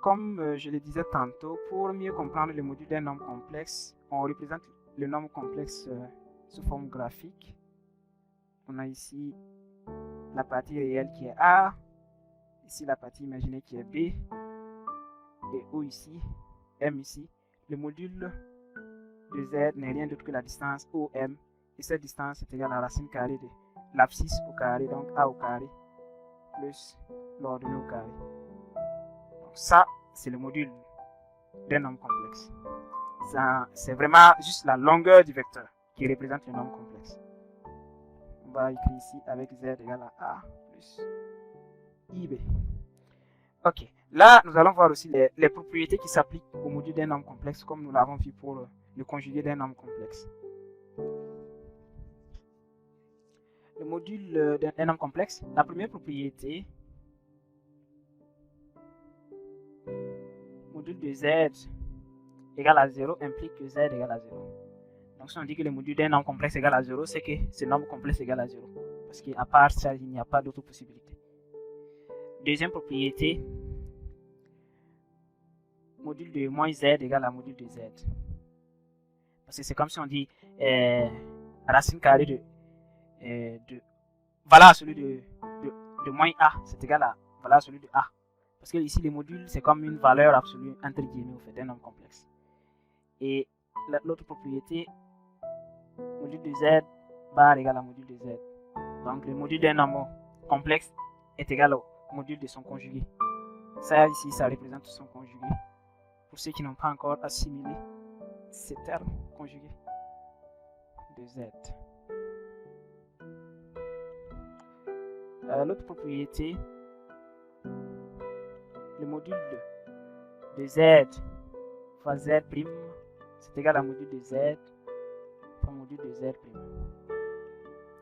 comme je le disais tantôt, pour mieux comprendre le module d'un nombre complexe, on représente le nombre complexe sous forme graphique. On a ici la partie réelle qui est A, ici la partie imaginée qui est B, et O ici, M ici. Le module de Z n'est rien d'autre que la distance OM, et cette distance est égale à la racine carrée de l'abscisse au carré, donc A au carré, plus l'ordonnée au carré. Donc ça, c'est le module d'un nombre complexe. C'est vraiment juste la longueur du vecteur qui représente le nombre complexe. On va écrire ici avec Z égale à A plus IB. Ok, là nous allons voir aussi les propriétés qui s'appliquent au module d'un nombre complexe comme nous l'avons vu pour le conjugué d'un nombre complexe. Le module d'un nombre complexe, la première propriété, module de Z égale à 0 implique que Z égale à 0. Donc si on dit que le module d'un nombre complexe égale à 0, c'est que ce nombre complexe égale à 0. Parce qu'à part ça, il n'y a pas d'autre possibilité. Deuxième propriété, module de moins Z égale à module de Z. Parce que c'est comme si on dit racine carrée de valeur absolue de moins A, c'est égal à valeur absolue de A. Parce que ici, les modules, c'est comme une valeur absolue, entre guillemets, au fait, d'un nombre complexe. Et l'autre propriété, module de Z bar égale à module de Z. Donc, le module d'un nombre complexe est égal au module de son conjugué. Ça, ici, ça représente son conjugué. Pour ceux qui n'ont pas encore assimilé ces termes conjugués de Z. L'autre propriété, le module de Z fois Z', c'est égal à module de Z fois module de Z'.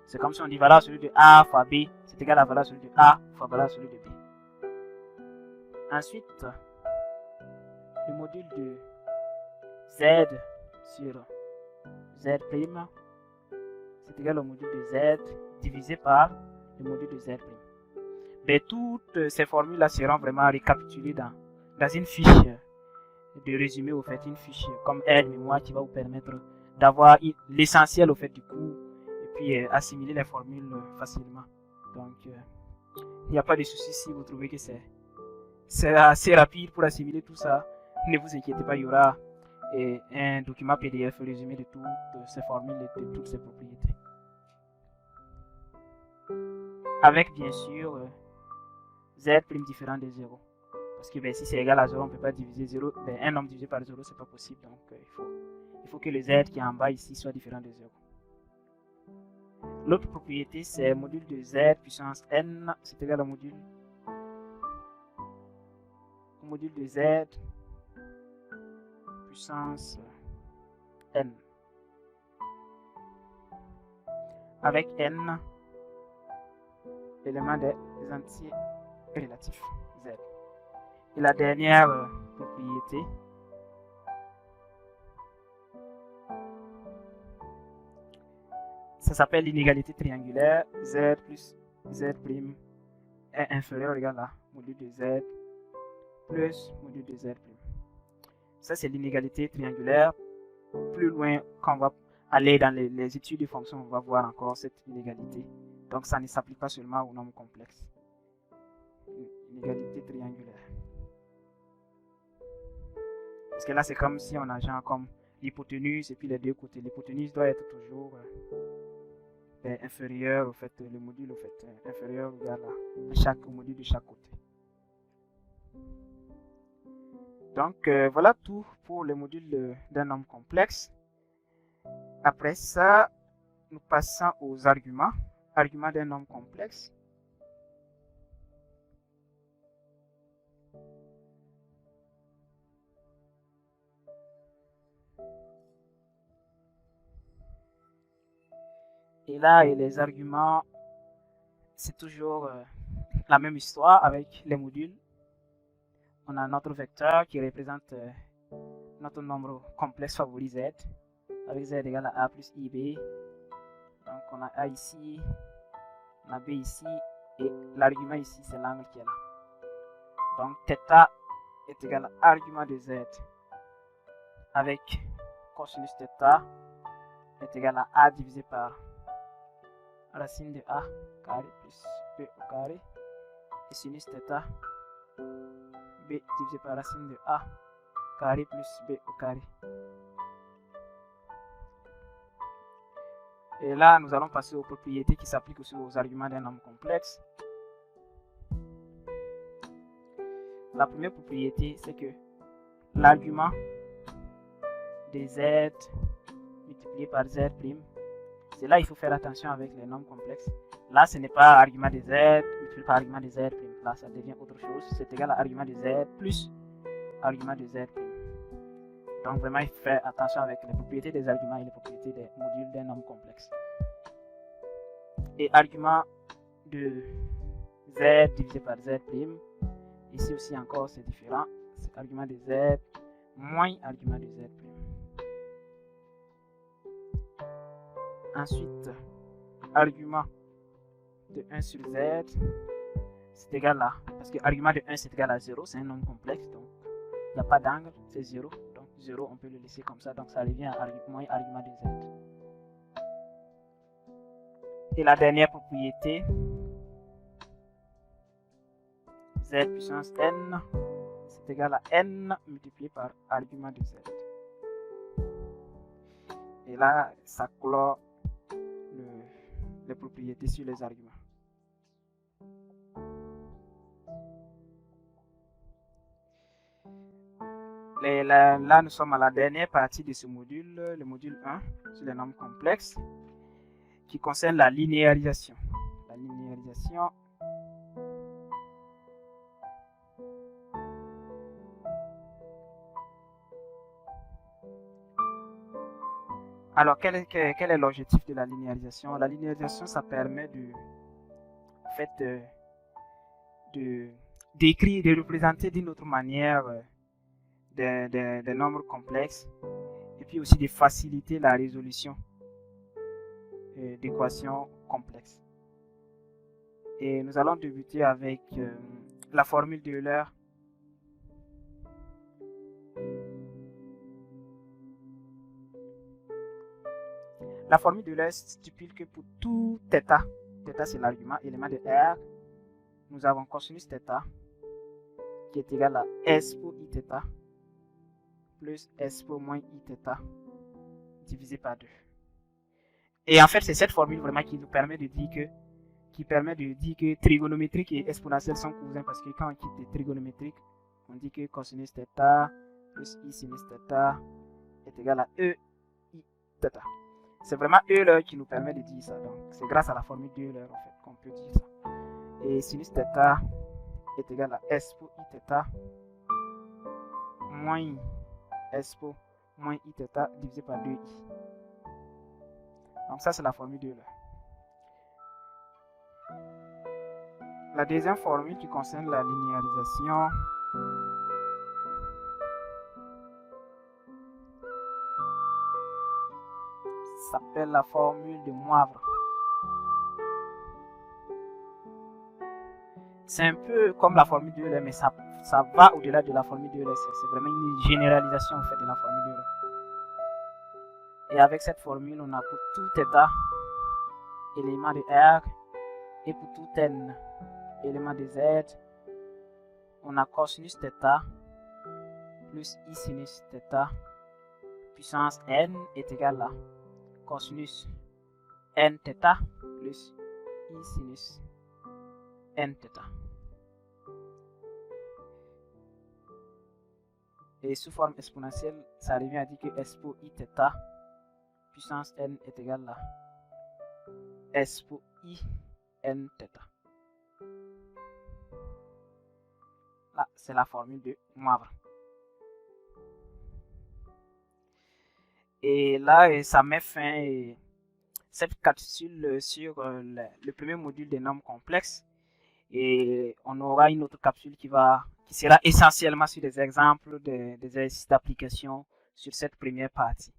C'est comme si on dit valeur absolue de A fois B, c'est égal à valeur absolue de A fois valeur absolue de B. Ensuite, le module de Z sur Z', c'est égal au module de Z divisé par le module de Z'. Mais toutes ces formules-là seront vraiment récapitulées dans une fiche de résumé, au fait, une fiche comme aide-mémoire qui va vous permettre d'avoir l'essentiel au fait du cours et puis assimiler les formules facilement. Donc, il n'y a pas de souci si vous trouvez que c'est assez rapide pour assimiler tout ça. Ne vous inquiétez pas, il y aura un document PDF résumé de toutes ces formules et de toutes ces propriétés. Avec bien sûr Z' différent de 0. Parce que si c'est égal à 0, on ne peut pas diviser 0. Un nombre divisé par 0, c'est pas possible. Donc il faut que le Z qui est en bas ici soit différent de 0. L'autre propriété, c'est module de Z puissance n, c'est égal au module de Z puissance n. Avec n, l'élément des entiers relatifs Z. Et la dernière propriété, ça s'appelle l'inégalité triangulaire. Z plus Z' est inférieur ou égal à module de Z plus module de Z'. Ça, c'est l'inégalité triangulaire. Plus loin qu'on va aller dans les études de fonctions, on va voir encore cette inégalité. Donc, ça ne s'applique pas seulement aux nombres complexes. Inégalité triangulaire. Parce que là, c'est comme si on a genre comme l'hypoténuse et puis les deux côtés. L'hypoténuse doit être toujours inférieur au fait, le module au fait, inférieur à chaque module de chaque côté. Donc, voilà tout pour le module d'un nombre complexe. Après ça, nous passons aux arguments. Arguments d'un nombre complexe. Et là, les arguments, c'est toujours la même histoire avec les modules. On a notre vecteur qui représente notre nombre complexe favori Z, avec Z égale à A plus IB. Donc on a A ici, on a B ici, et l'argument ici, c'est l'angle qui est là. Donc θ est égal à argument de z avec cosinus θ est égal à a divisé par racine de a carré plus b au carré et sinus θ b divisé par racine de a carré plus b au carré. Et là, nous allons passer aux propriétés qui s'appliquent aussi aux arguments d'un nombre complexe. La première propriété, c'est que l'argument de z multiplié par z', c'est là il faut faire attention avec les nombres complexes. Là, ce n'est pas argument de z multiplié par argument de z'. Là, ça devient autre chose. C'est égal à argument de z plus argument de z'. Donc vraiment, il faut faire attention avec les propriétés des arguments et les propriétés des modules d'un nombre complexe. Et argument de z divisé par z', ici aussi encore c'est différent, c'est argument de z moins argument de z'. Ensuite, argument de 1 sur z, c'est égal à, parce que argument de 1 c'est égal à 0, c'est un nombre complexe, donc il n'y a pas d'angle, c'est 0. 0, on peut le laisser comme ça, donc ça revient à moins argument de z. Et la dernière propriété, z puissance n, c'est égal à n multiplié par argument de z. Et là, ça clôt les propriétés sur les arguments. Là, nous sommes à la dernière partie de ce module, le module 1, sur les nombres complexes, qui concerne la linéarisation. La linéarisation. Alors, quel est l'objectif de la linéarisation? La linéarisation, ça permet d'écrire, de représenter d'une autre manière des nombres complexes et puis aussi de faciliter la résolution d'équations complexes. Et nous allons débuter avec la formule d'Euler. La formule d'Euler stipule que pour tout θ, θ c'est l'argument, élément de R, nous avons cosinus θ qui est égal à S pour Iθ plus S pour moins Iθ divisé par 2. Et en fait, c'est cette formule vraiment qui nous permet de dire que trigonométrique et exponentielle sont cousins, parce que quand on quitte les trigonométriques, on dit que cosinus θ plus I sinus θ est égal à E I θ. C'est vraiment Euler qui nous permet de dire ça. Donc, c'est grâce à la formule d'Euler en fait qu'on peut dire ça. Et sinus θ est égal à S pour Iθ moins S pour moins Iθ divisé par 2i. Donc ça c'est la formule d'Euler. La deuxième formule qui concerne la linéarisation s'appelle la formule de Moivre. C'est un peu comme la formule d'Euler, mais ça va au-delà de la formule d'Euler. C'est vraiment une généralisation en fait de la formule d'Euler. Et avec cette formule, on a pour tout θ élément de R et pour tout n élément de Z, on a cosinus θ plus I sinus θ puissance n est égal à cosinus n θ plus I sinus n θ. Et sous forme exponentielle, ça revient à dire que S pour Iθ puissance n est égal à S pour I n θ. Là, c'est la formule de Moivre. Et là, ça met fin cette capsule sur le premier module des nombres complexes. Et on aura une autre capsule qui sera essentiellement sur des exemples des exercices d'application sur cette première partie.